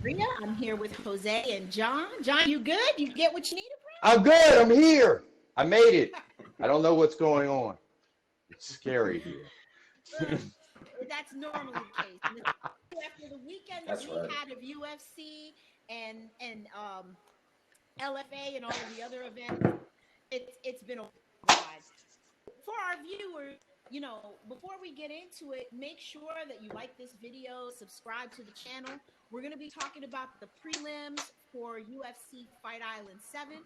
Maria. I'm here with Jose and John. John, you good? You get what you needed, I'm good. I'm here. I made it. I don't know what's going on. It's scary here. bro? That's normally the case. After the weekend that That's we right. had of UFC and LFA and all of the other events, it's been a ride. For our viewers, before we get into it, make sure that you like this video, subscribe to the channel. We're going to be talking about the prelims for UFC Fight Island 7.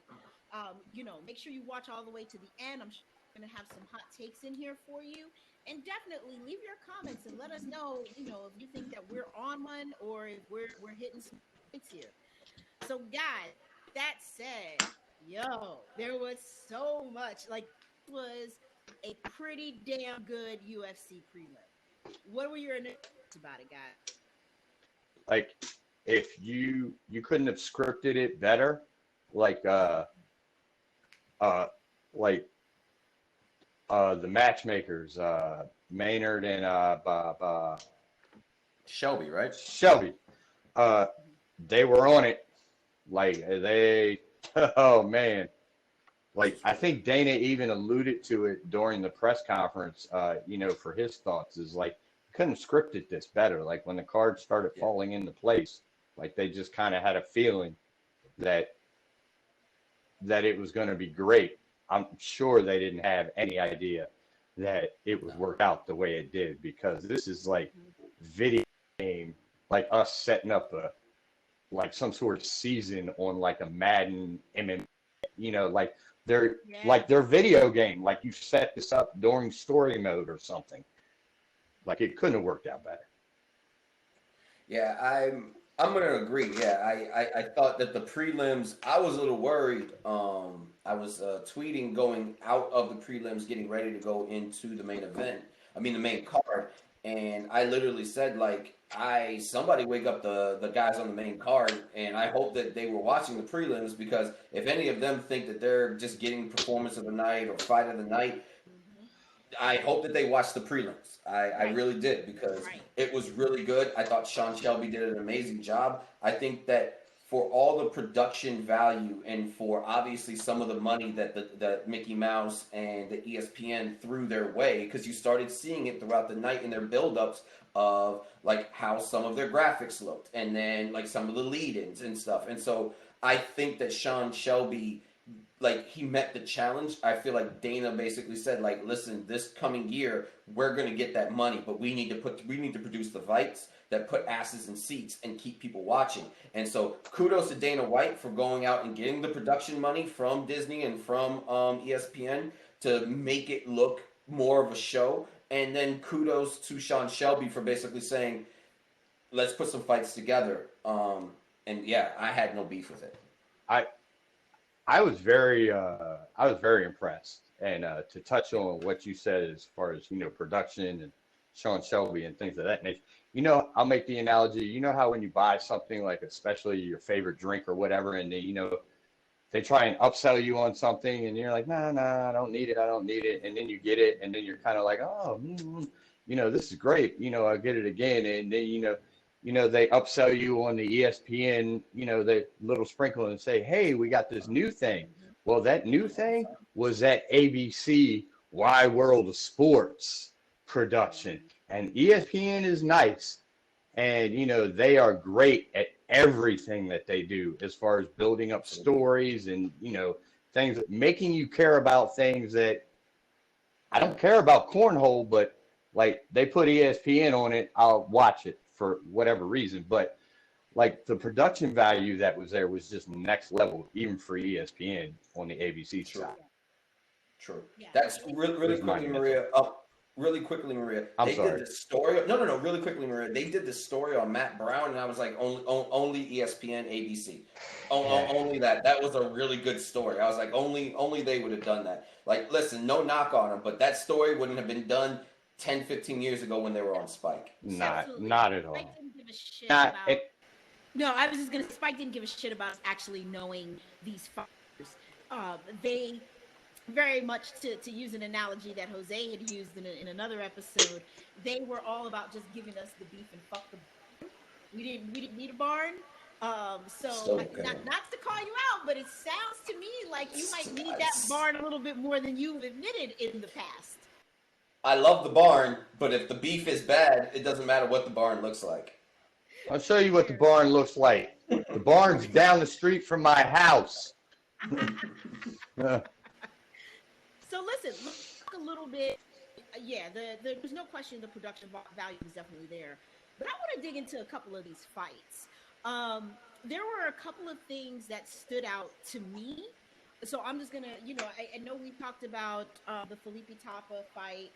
Make sure you watch all the way to the end. I'm sure we're going to have some hot takes in here for you. And definitely leave your comments and let us know, if you think that we're on one or if we're hitting some points here. So, guys, that said, there was so much. Like, it was a pretty damn good UFC prelim. What were your initials about it, guys? Like, if you couldn't have scripted it better, like uh like the matchmakers, Maynard and Shelby, right? Shelby, they were on it. Like they, oh man. Like I think Dana even alluded to it during the press conference, for his thoughts is like couldn't have scripted this better. Like when the cards started falling into place, like they just kind of had a feeling that it was going to be great. I'm sure they didn't have any idea that it would work out the way it did because this is like video game, like us setting up like some sort of season on like a Madden MMA, like their video game. Like you set this up during story mode or something. Like it couldn't have worked out better. Yeah, I'm gonna agree. Yeah, I thought that the prelims. I was a little worried. I was tweeting going out of the prelims, getting ready to go into the main event. I mean the main card, and I literally said like, somebody wake up the guys on the main card, and I hope that they were watching the prelims because if any of them think that they're just getting performance of the night or fight of the night, I hope that they watched the prelims. I really did because it was really good. I thought Sean Shelby did an amazing job. I think that for all the production value and for obviously some of the money that the Mickey Mouse and the ESPN threw their way, because you started seeing it throughout the night in their build-ups of like how some of their graphics looked and then like some of the lead-ins and stuff. And so I think that Sean Shelby, like he met the challenge. I feel like Dana basically said, like, listen, this coming year we're going to get that money, but we need to produce the fights that put asses in seats and keep people watching. And so kudos to Dana White for going out and getting the production money from Disney and from ESPN to make it look more of a show. And then kudos to Sean Shelby for basically saying, let's put some fights together. And yeah, I had no beef with it. I was very impressed. And to touch on what you said as far as production and Sean Shelby and things of that nature, I'll make the analogy. You know how when you buy something like especially your favorite drink or whatever, and they try and upsell you on something, and you're like, nah, I don't need it, and then you get it, and then you're kind of like, oh, this is great, I'll get it again, and then they upsell you on the ESPN, they little sprinkle and say, hey, we got this new thing. Well, that new thing was that ABC Wide World of Sports production. And ESPN is nice. And, they are great at everything that they do as far as building up stories and, things, making you care about things that I don't care about cornhole, but like they put ESPN on it, I'll watch it for whatever reason. But like the production value that was there was just next level, even for ESPN on the ABC side. True. Yeah. That's really quickly, Maria. Really quickly, Maria. I'm sorry. Did this story. No. Really quickly, Maria. They did this story on Matt Brown, and I was like, only ESPN, ABC, only that. That was a really good story. I was like, only they would have done that. Like, listen, no knock on them, but that story wouldn't have been done 10, 15 years ago when they were on Spike. Not at all. Spike didn't give a shit about. No, I was just gonna. Spike didn't give a shit about actually knowing these fighters. They very much to use an analogy that Jose had used in another episode. They were all about just giving us the beef and fuck the barn. We didn't need a barn. So not to call you out, but it sounds to me like you might need that barn a little bit more than you've admitted in the past. I love the barn, but if the beef is bad, it doesn't matter what the barn looks like. I'll show you what the barn looks like. The barn's down the street from my house. So listen, look a little bit. Yeah, there's no question the production value is definitely there. But I want to dig into a couple of these fights. There were a couple of things that stood out to me. So I'm just gonna, I know we talked about the Felipe Tapa fight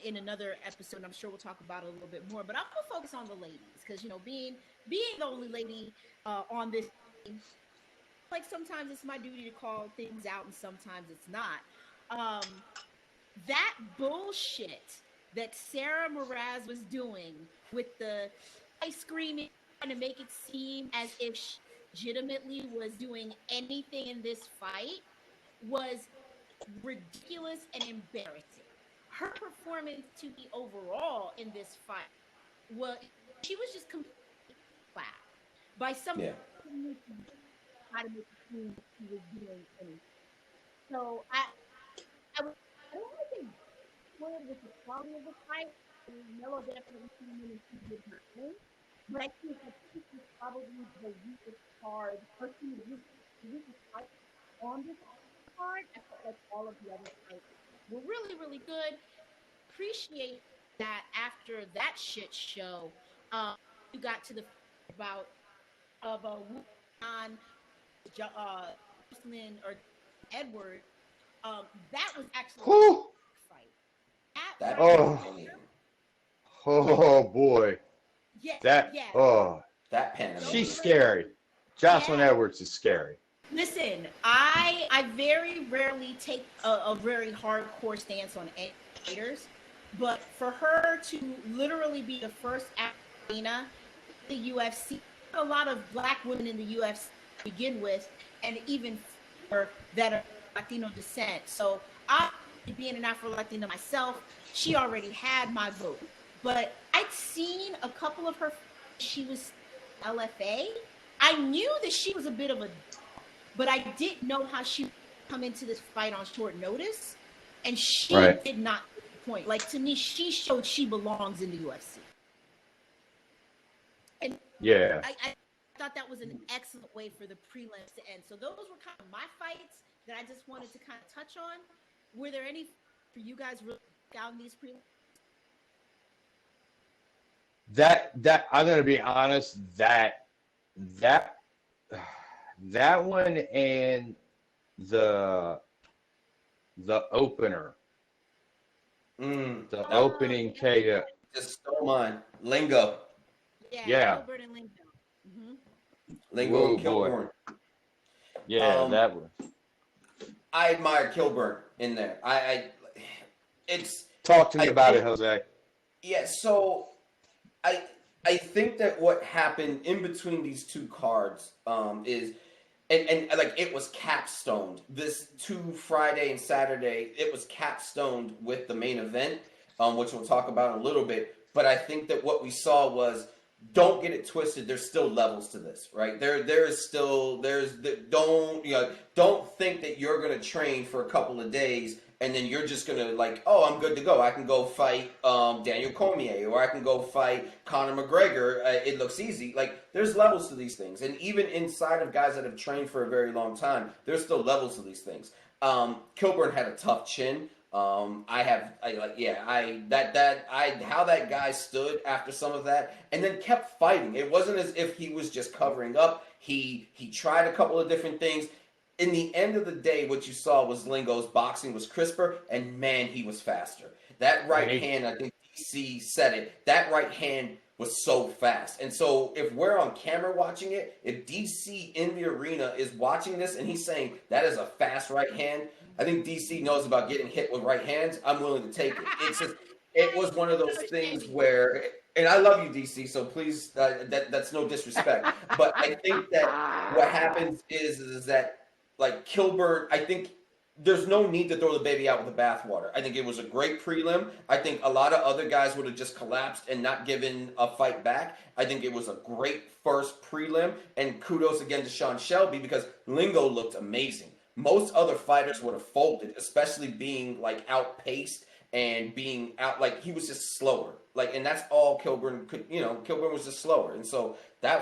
in another episode. I'm sure we'll talk about it a little bit more. But I'm gonna focus on the ladies because being the only lady on this team, like sometimes it's my duty to call things out and sometimes it's not. That bullshit that Sarah Mraz was doing with the ice screaming trying to make it seem as if she legitimately was doing anything in this fight was ridiculous and embarrassing. Her performance to me overall in this fight she was just completely flat by some try to make it seem she was doing anything. So I don't think with the quality of the fight. Melo definitely came in and she did her thing. But I think that this is probably the weakest card, or the weakest fight on this card. I felt like all of the other fights were really, really good. Appreciate that after that shit show, you got to the about of a on Jocelyn or Edward. That was actually a fight. Oh boy. Yeah, that pen. She's scary. Jocelyn Edwards is scary. Listen, I very rarely take a very hardcore stance on haters, but for her to literally be the first Latina in the UFC, a lot of black women in the UFC to begin with, and even for that are Latino descent. So I, being an Afro-Latina myself, she already had my vote. But I'd seen a couple of her. She was LFA. I knew that she was a bit of a, but I didn't know how she would come into this fight on short notice. And she did not point. Like, to me, she showed she belongs in the UFC. And I thought that was an excellent way for the prelims to end. So those were kind of my fights that I just wanted to kind of touch on. Were there any for you guys really out in these prelims? That I'm gonna be honest, that one and the opener, the opening KO. Just stole mine. Lingo. Yeah. Gilbert and Lingo. Lingo and Kilburn. Yeah, that one. I admire Kilburn in there. It's talk to me about it, Jose. Yeah, so I think that what happened in between these two cards is and like it was capstoned. This 2 Friday and Saturday, it was capstoned with the main event, which we'll talk about in a little bit. But I think that what we saw was, don't get it twisted. There's still levels to this, right? Don't think that you're gonna train for a couple of days and then you're just gonna like, oh, I'm good to go. I can go fight Daniel Cormier, or I can go fight Conor McGregor. It looks easy. Like, there's levels to these things, and even inside of guys that have trained for a very long time, there's still levels to these things. Kilburn had a tough chin. How that guy stood after some of that and then kept fighting. It wasn't as if he was just covering up. He tried a couple of different things. In the end of the day, what you saw was Lingo's boxing was crisper, and man, he was faster. That right hand, I think DC said it, that right hand was so fast. And so if we're on camera watching it, if DC in the arena is watching this and he's saying that is a fast right hand, I think DC knows about getting hit with right hands. I'm willing to take it. It's just, it was one of those things where, and I love you, DC, so please, that's no disrespect. But I think that what happens is that, like, Kilburn, I think there's no need to throw the baby out with the bathwater. I think it was a great prelim. I think a lot of other guys would have just collapsed and not given a fight back. I think it was a great first prelim, and kudos again to Sean Shelby because Lingo looked amazing. Most other fighters would have folded, especially being like outpaced and being out, like he was just slower. Like, and that's all Kilburn could, Kilburn was just slower. And so that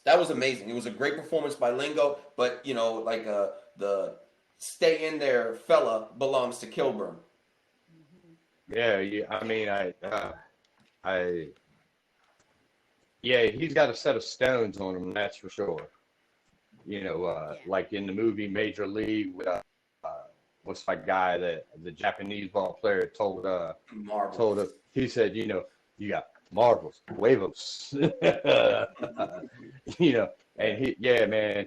was amazing. It was a great performance by Lingo, but the stay in there fella belongs to Kilburn. Yeah, I mean, he's got a set of stones on him, that's for sure. Like in the movie Major League with what's my guy that the Japanese ball player told him, he said, you got marbles, huevos, and man,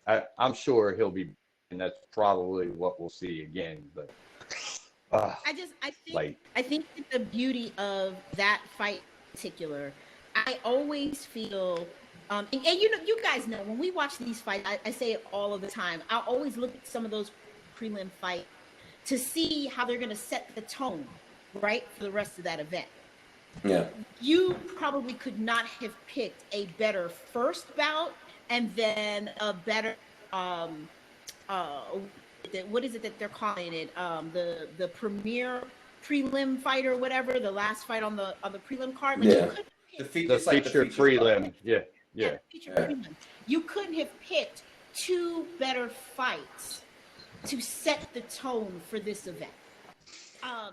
I'm sure he'll be, and that's probably what we'll see again. But I think that the beauty of that fight in particular, I always feel, and you guys know when we watch these fights, I say it all of the time. I always look at some of those prelim fights to see how they're going to set the tone, right, for the rest of that event. Yeah, you probably could not have picked a better first bout and then a better what is it that they're calling it? The premier prelim fight or whatever, the last fight on the prelim card. Like the feature prelim. Yeah. Feature prelim. You couldn't have picked two better fights to set the tone for this event.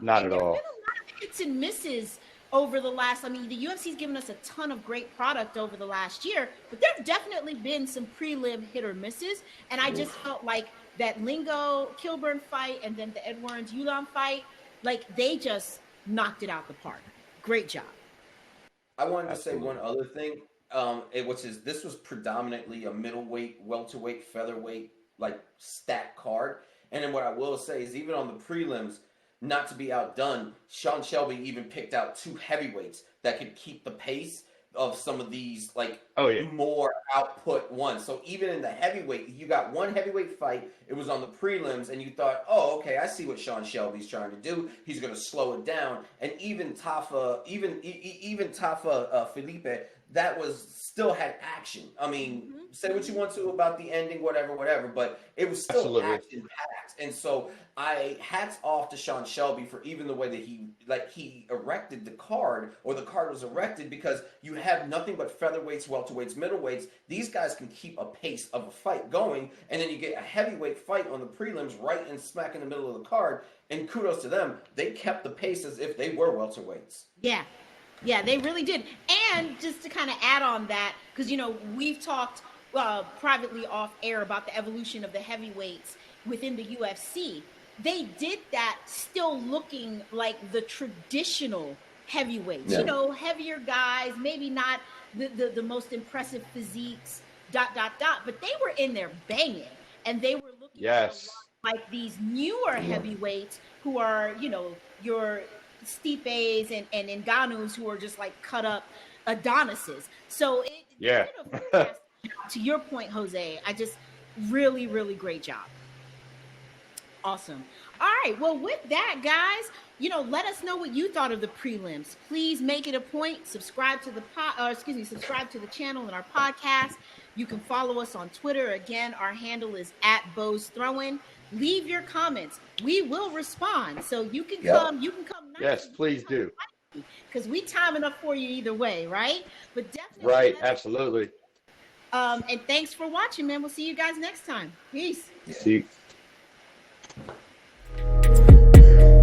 Not at all. There have been a lot of hits and misses over the last, the UFC's given us a ton of great product over the last year, but there have definitely been some prelim hit or misses, and I just felt like that Lingo Kilburn fight and then the Edwards Yulon fight, like they just knocked it out the park. Great job. I wanted to say one other thing, this was predominantly a middleweight, welterweight, featherweight, like stacked card, and then what I will say is even on the prelims, not to be outdone, Sean Shelby even picked out two heavyweights that could keep the pace of some of these more output ones. So even in the heavyweight, you got one heavyweight fight. It was on the prelims, and you thought, oh, okay, I see what Sean Shelby's trying to do. He's going to slow it down. And even Tafa, even Tafa Felipe, that was still had action. I mean, say what you want to about the ending, whatever, but it was still action packed. And so hats off to Sean Shelby for even the way that he erected the card, or the card was erected, because you have nothing but featherweights, welterweights, middleweights. These guys can keep a pace of a fight going, and then you get a heavyweight fight on the prelims right in smack in the middle of the card, and kudos to them. They kept the pace as if they were welterweights. Yeah, they really did. And just to kind of add on that, because, we've talked privately off air about the evolution of the heavyweights within the UFC. They did that still looking like the traditional heavyweights, heavier guys, maybe not the most impressive physiques, but they were in there banging, and they were looking like these newer heavyweights who are, your Stipes and Ngannous, who are just like cut up Adonises. So to your point, Jose, I just really, really great job. Awesome. All right. Well, with that, guys, let us know what you thought of the prelims. Please make it a point. Subscribe to the channel and our podcast. You can follow us on Twitter. Again, our handle is @BowsThrowing. Leave your comments. We will respond. So you can come. You can come. Yes, please do. Because we time enough for you either way, right? But definitely. Right. Absolutely. And thanks for watching, man. We'll see you guys next time. Peace. See you.